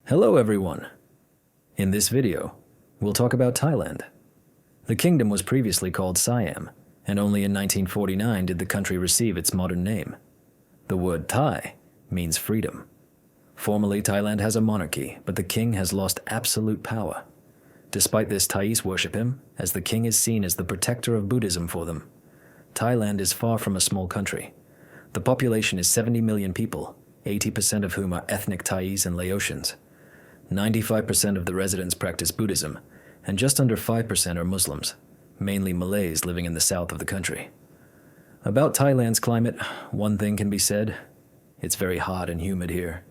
Hello everyone! In this video, we'll talk about Thailand. The kingdom was previously called Siam, and only in 1949 did the country receive its modern name. The word Thai means freedom. Formally, Thailand has a monarchy, but the king has lost absolute power. Despite this, Thais worship him, as the king is seen as the protector of Buddhism for them. Thailand is far from a small country. The population is 70 million people, 80% of whom are ethnic Thais and Laotians. 95% of the residents practice Buddhism, and just under 5% are Muslims, mainly Malays living in the south of the country. About Thailand's climate, one thing can be said: it's very hot and humid here.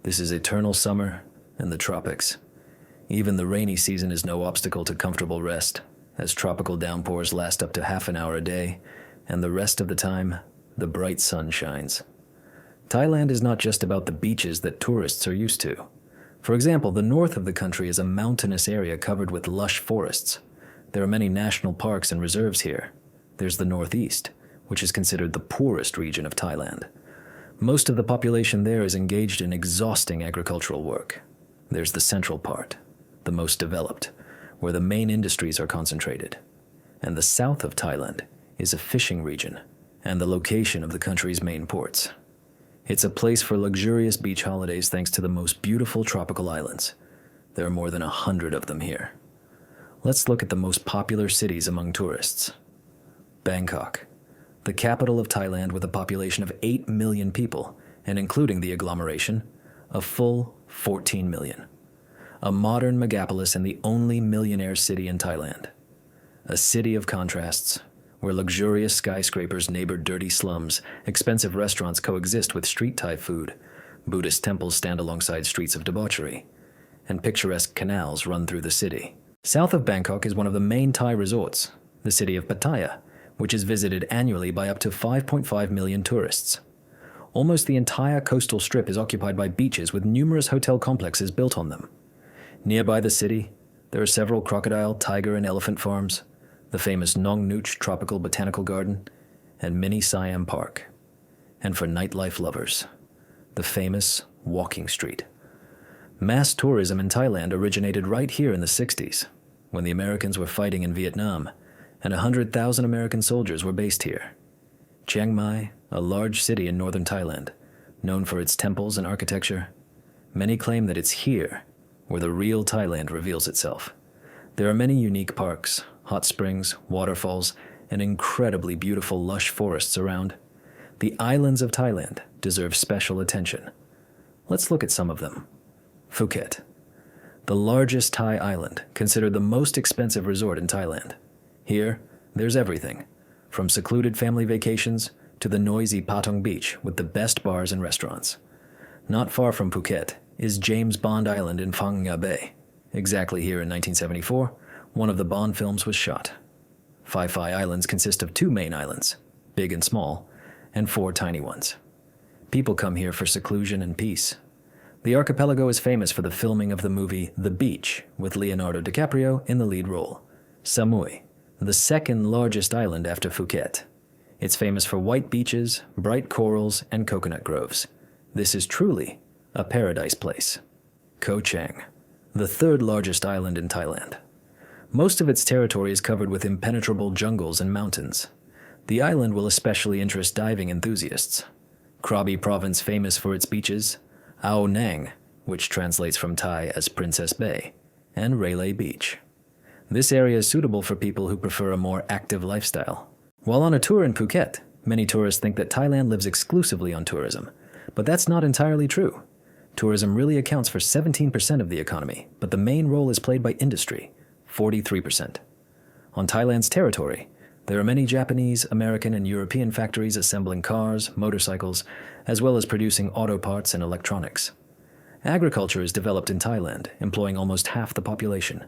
This is eternal summer and the tropics. Even the rainy season is no obstacle to comfortable rest, as tropical downpours last up to half an hour a day, and the rest of the time, the bright sun shines. Thailand is not just about the beaches that tourists are used to. For example, the north of the country is a mountainous area covered with lush forests. There are many national parks and reserves here. There's the northeast, which is considered the poorest region of Thailand. Most of the population there is engaged in exhausting agricultural work. There's the central part, the most developed, where the main industries are concentrated. And the south of Thailand is a fishing region and the location of the country's main ports. It's a place for luxurious beach holidays thanks to the most beautiful tropical islands. There are more than 100 of them here. Let's look at the most popular cities among tourists. Bangkok, the capital of Thailand with a population of 8 million people, and including the agglomeration, a full 14 million. A modern megapolis and the only millionaire city in Thailand. A city of contrasts, where luxurious skyscrapers neighbor dirty slums, expensive restaurants coexist with street Thai food, Buddhist temples stand alongside streets of debauchery, and picturesque canals run through the city. South of Bangkok is one of the main Thai resorts, the city of Pattaya, which is visited annually by up to 5.5 million tourists. Almost the entire coastal strip is occupied by beaches with numerous hotel complexes built on them. Nearby the city, there are several crocodile, tiger, and elephant farms, the famous Nong Nooch Tropical Botanical Garden, and Mini Siam Park. And for nightlife lovers, the famous Walking Street. Mass tourism in Thailand originated right here in the 60s, when the Americans were fighting in Vietnam, and 100,000 American soldiers were based here. Chiang Mai, a large city in northern Thailand, known for its temples and architecture, many claim that it's here where the real Thailand reveals itself. There are many unique parks, hot springs, waterfalls, and incredibly beautiful lush forests around. The islands of Thailand deserve special attention. Let's look at some of them. Phuket, the largest Thai island, considered the most expensive resort in Thailand. Here, there's everything, from secluded family vacations to the noisy Patong Beach with the best bars and restaurants. Not far from Phuket is James Bond Island in Phang Nga Bay. Exactly here in 1974, one of the Bond films was shot. Phi Phi Islands consist of 2 main islands, big and small, and 4 tiny ones. People come here for seclusion and peace. The archipelago is famous for the filming of the movie The Beach, with Leonardo DiCaprio in the lead role. Samui, the second largest island after Phuket. It's famous for white beaches, bright corals, and coconut groves. This is truly a paradise place. Koh Chang, the third largest island in Thailand. Most of its territory is covered with impenetrable jungles and mountains. The island will especially interest diving enthusiasts. Krabi Province famous for its beaches, Ao Nang, which translates from Thai as Princess Bay, and Railay Beach. This area is suitable for people who prefer a more active lifestyle. While on a tour in Phuket, many tourists think that Thailand lives exclusively on tourism, but that's not entirely true. Tourism really accounts for 17% of the economy, but the main role is played by industry, 43%. On Thailand's territory, there are many Japanese, American, and European factories assembling cars, motorcycles, as well as producing auto parts and electronics. Agriculture is developed in Thailand, employing almost half the population.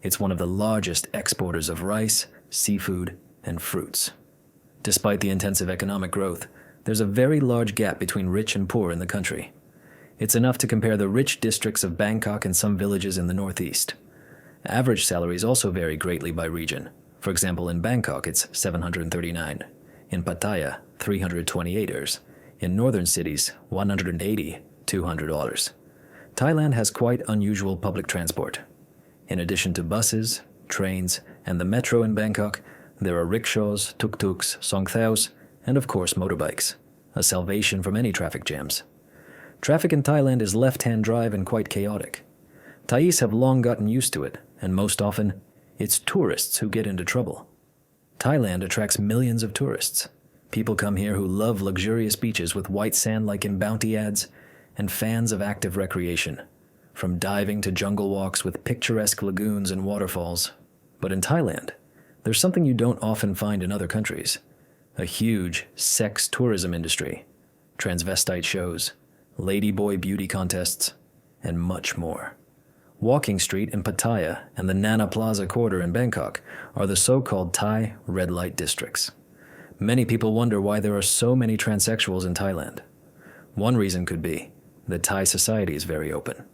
It's one of the largest exporters of rice, seafood, and fruits. Despite the intensive economic growth, there's a very large gap between rich and poor in the country. It's enough to compare the rich districts of Bangkok and some villages in the northeast. Average salaries also vary greatly by region. For example, in Bangkok, it's 739. In Pattaya, 328 ers. In northern cities, $180, $200. Thailand has quite unusual public transport. In addition to buses, trains, and the metro in Bangkok, there are rickshaws, tuk-tuks, songthaews, and of course motorbikes, a salvation from any traffic jams. Traffic in Thailand is left-hand drive and quite chaotic. Thais have long gotten used to it, and most often, it's tourists who get into trouble. Thailand attracts millions of tourists. People come here who love luxurious beaches with white sand like in Bounty ads, and fans of active recreation, from diving to jungle walks with picturesque lagoons and waterfalls. But in Thailand, there's something you don't often find in other countries: a huge sex tourism industry, transvestite shows, ladyboy beauty contests, and much more. Walking Street in Pattaya and the Nana Plaza quarter in Bangkok are the so-called Thai red light districts. Many people wonder why there are so many transsexuals in Thailand. One reason could be that Thai society is very open.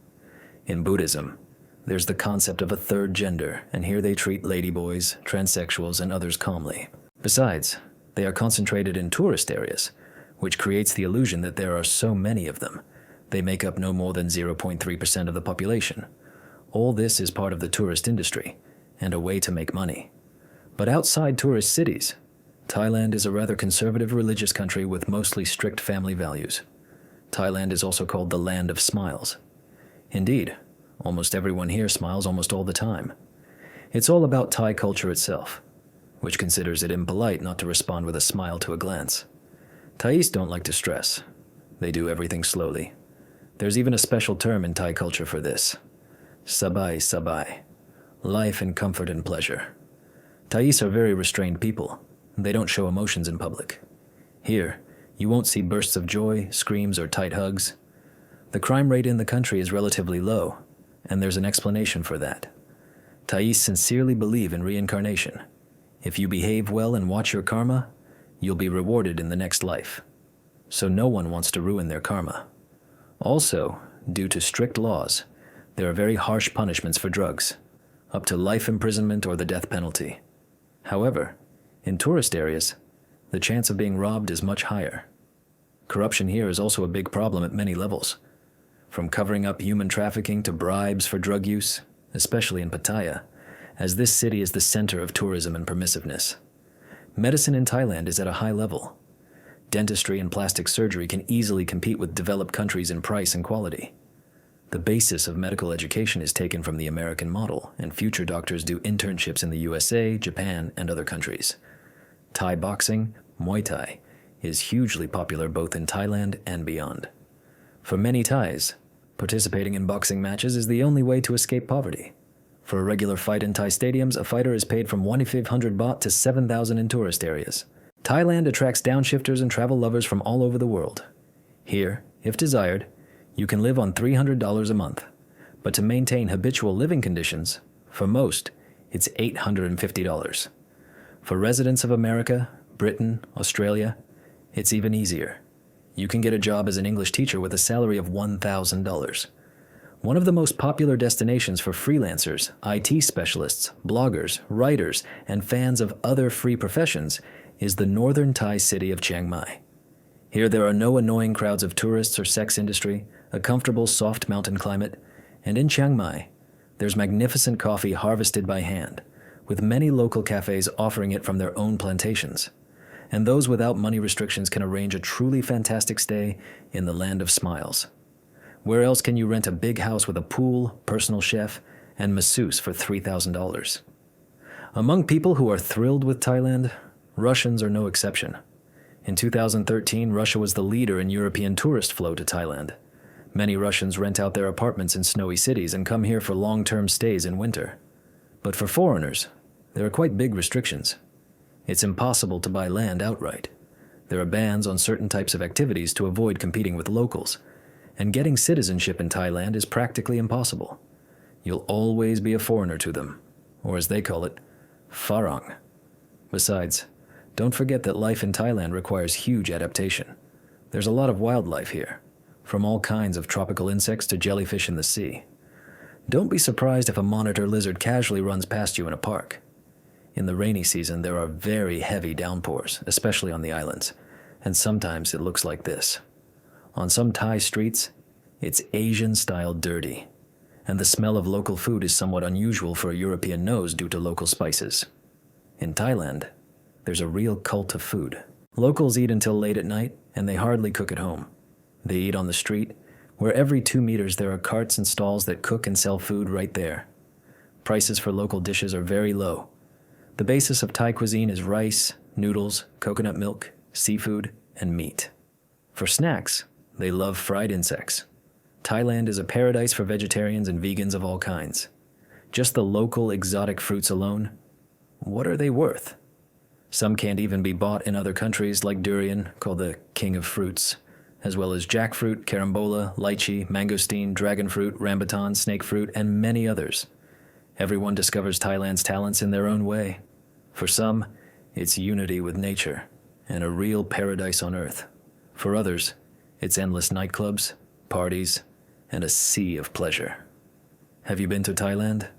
In Buddhism, there's the concept of a third gender, and here they treat ladyboys, transsexuals, and others calmly. Besides, they are concentrated in tourist areas, which creates the illusion that there are so many of them. They make up no more than 0.3% of the population. All this is part of the tourist industry, and a way to make money. But outside tourist cities, Thailand is a rather conservative religious country with mostly strict family values. Thailand is also called the Land of Smiles. Indeed, almost everyone here smiles almost all the time. It's all about Thai culture itself, which considers it impolite not to respond with a smile to a glance. Thais don't like to stress. They do everything slowly. There's even a special term in Thai culture for this: sabai sabai, life in comfort and pleasure. Thais are very restrained people. They don't show emotions in public. Here, you won't see bursts of joy, screams, or tight hugs. The crime rate in the country is relatively low, and there's an explanation for that. Thais sincerely believe in reincarnation. If you behave well and watch your karma, you'll be rewarded in the next life. So no one wants to ruin their karma. Also, due to strict laws, there are very harsh punishments for drugs, up to life imprisonment or the death penalty. However, in tourist areas, the chance of being robbed is much higher. Corruption here is also a big problem at many levels, from covering up human trafficking to bribes for drug use, especially in Pattaya, as this city is the center of tourism and permissiveness. Medicine in Thailand is at a high level. Dentistry and plastic surgery can easily compete with developed countries in price and quality. The basis of medical education is taken from the American model, and future doctors do internships in the USA, Japan, and other countries. Thai boxing, Muay Thai, is hugely popular both in Thailand and beyond. For many Thais, participating in boxing matches is the only way to escape poverty. For a regular fight in Thai stadiums, a fighter is paid from 1,500 baht to 7,000 in tourist areas. Thailand attracts downshifters and travel lovers from all over the world. Here, if desired, you can live on $300 a month, but to maintain habitual living conditions, for most, it's $850. For residents of America, Britain, Australia, it's even easier. You can get a job as an English teacher with a salary of $1,000. One of the most popular destinations for freelancers, IT specialists, bloggers, writers, and fans of other free professions is the northern Thai city of Chiang Mai. Here there are no annoying crowds of tourists or sex industry, a comfortable soft mountain climate, and in Chiang Mai, there's magnificent coffee harvested by hand, with many local cafes offering it from their own plantations. And those without money restrictions can arrange a truly fantastic stay in the Land of Smiles. Where else can you rent a big house with a pool, personal chef, and masseuse for $3,000? Among people who are thrilled with Thailand, Russians are no exception. In 2013, Russia was the leader in European tourist flow to Thailand. Many Russians rent out their apartments in snowy cities and come here for long-term stays in winter. But for foreigners, there are quite big restrictions. It's impossible to buy land outright. There are bans on certain types of activities to avoid competing with locals, and getting citizenship in Thailand is practically impossible. You'll always be a foreigner to them, or as they call it, farang. Besides, don't forget that life in Thailand requires huge adaptation. There's a lot of wildlife here, from all kinds of tropical insects to jellyfish in the sea. Don't be surprised if a monitor lizard casually runs past you in a park. In the rainy season, there are very heavy downpours, especially on the islands, and sometimes it looks like this. On some Thai streets, It's Asian-style dirty, and the smell of local food is somewhat unusual for a European nose due to local spices. In Thailand, there's a real cult of food. Locals eat until late at night, and they hardly cook at home. They eat on the street, where every 2 meters there are carts and stalls that cook and sell food right there. Prices for local dishes are very low. The basis of Thai cuisine is rice, noodles, coconut milk, seafood, and meat. For snacks, they love fried insects. Thailand is a paradise for vegetarians and vegans of all kinds. Just the local exotic fruits alone, what are they worth? Some can't even be bought in other countries, like durian, called the king of fruits, as well as jackfruit, carambola, lychee, mangosteen, dragonfruit, rambutan, snakefruit, and many others. Everyone discovers Thailand's talents in their own way. For some, it's unity with nature and a real paradise on earth. For others, it's endless nightclubs, parties, and a sea of pleasure. Have you been to Thailand?